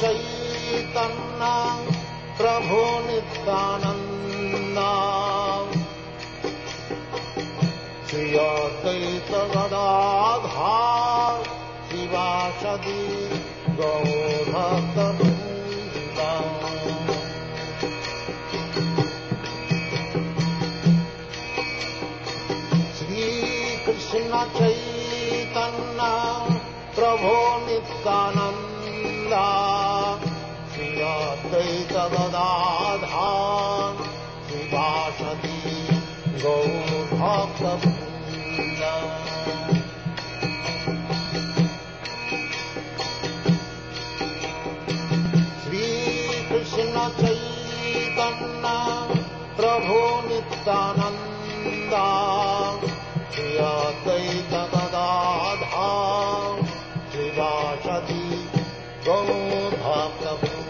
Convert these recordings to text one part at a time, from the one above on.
Chaitanya Prabhu Nityanand Shri Advaita Gadadhar शिवासदि गौरभक्तवृंद Shri Krishna Chaitanya Prabhu Nityanand Shri Advaita Gadadhar शिवासदि गौरभक्तवृंद Shri Krishna Chaitanya Prabhu Nityanand Shri Advaita Gadadhar शिवासदि गौरभक्तवृंद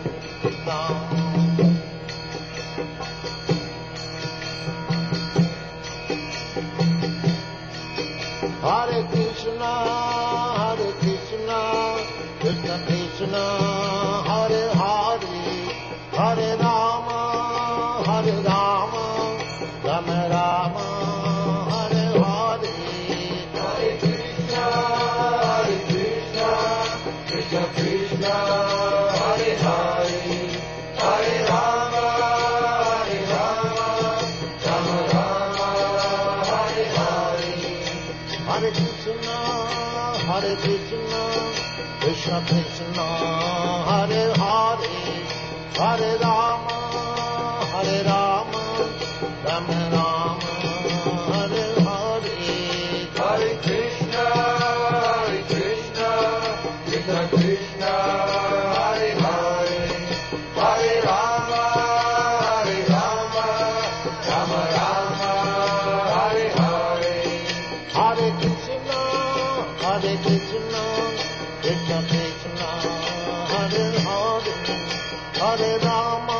Hare Krishna, Krishna Krishna, Hare Hare, Hare Rama, Rama Rama, Hare Hare. Hare Krishna, Krishna Krishna, Hare Hare, Hare Rama, Rama Rama, Hare Hare. Hare Krishna, Krishna Krishna, Hare Hare, Hare Rama, Rama Rama, Hare Hare. Hare Krishna, Krishna Krishna, Hare Hare, Hare Rama, Rama Rama, Hare Hare. Hare Krishna, Krishna Krishna, Hare Hare, Hare Rama,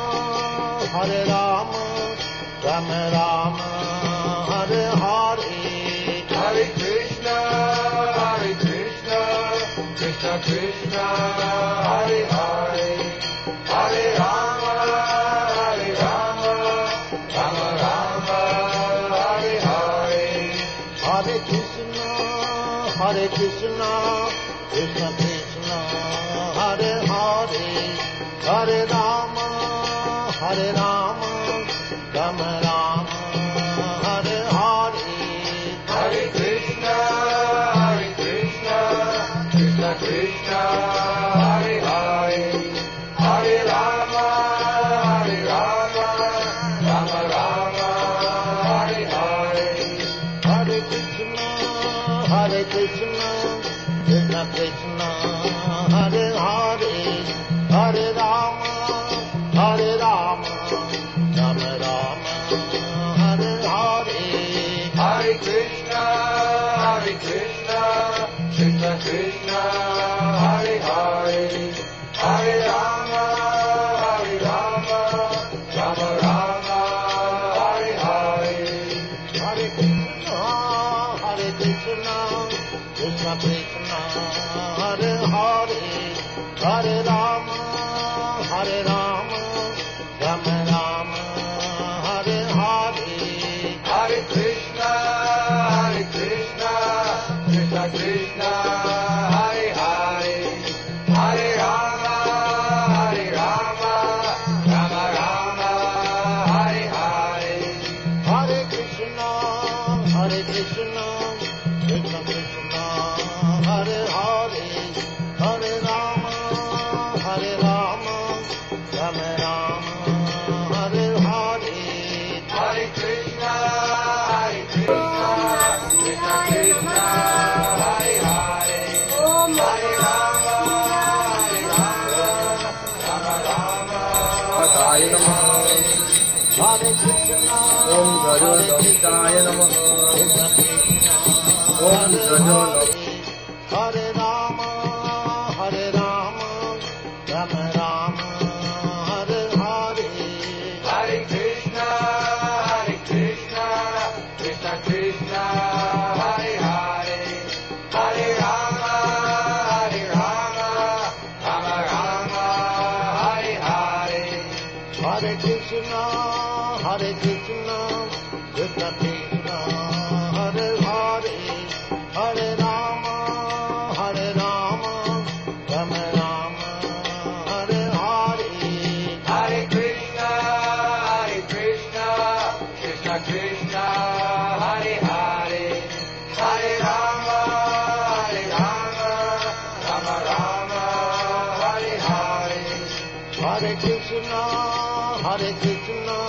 Rama Rama, Hare Hare. Hare Krishna, Krishna Krishna, Hare Hare, Hare Rama, Rama Rama, Hare Hare. Hare Krishna, Krishna Krishna, Hare Hare, Hare Rama, Rama Rama, Hare Hare. Hare Krishna, Krishna Krishna, Hare Hare, Hare Rama, Rama Rama, Hare Hare. Hare Krishna, Krishna Krishna, Hare Hare, Hare Rama, Rama Rama, Hare Hare. Hare Krishna, Krishna Krishna, Hare Hare, Hare Rama, Rama Rama, Hare Hare. Hare Krishna, Krishna Krishna, Hare Hare, Hare Rama, Rama Rama, Hare Hare. Hare Krishna, Krishna Krishna, Hare Hare, Hare Rama, Rama Rama, Hare Hare. Hare Krishna, Krishna Krishna, Hare Hare, Hare Rama, Rama Rama, Hare Hare. Hare Krishna, Krishna Krishna, Hare Hare, Hare Rama, Rama Rama, Hare Hare. Hare Krishna, Om Gajodamsaya Namah, Om Gajodam. Hare Rama, Rama Rama, Hare Hare. Hare Krishna, Krishna Krishna, Hare Hare, Hare Rama, Rama Rama, Hare Rama, Hare Rama, Rama Rama, Hare Hare. Hare Krishna, Krishna Krishna, Hare Hare. Hare Rama, Rama Rama, Hare Hare. Hare Krishna, Krishna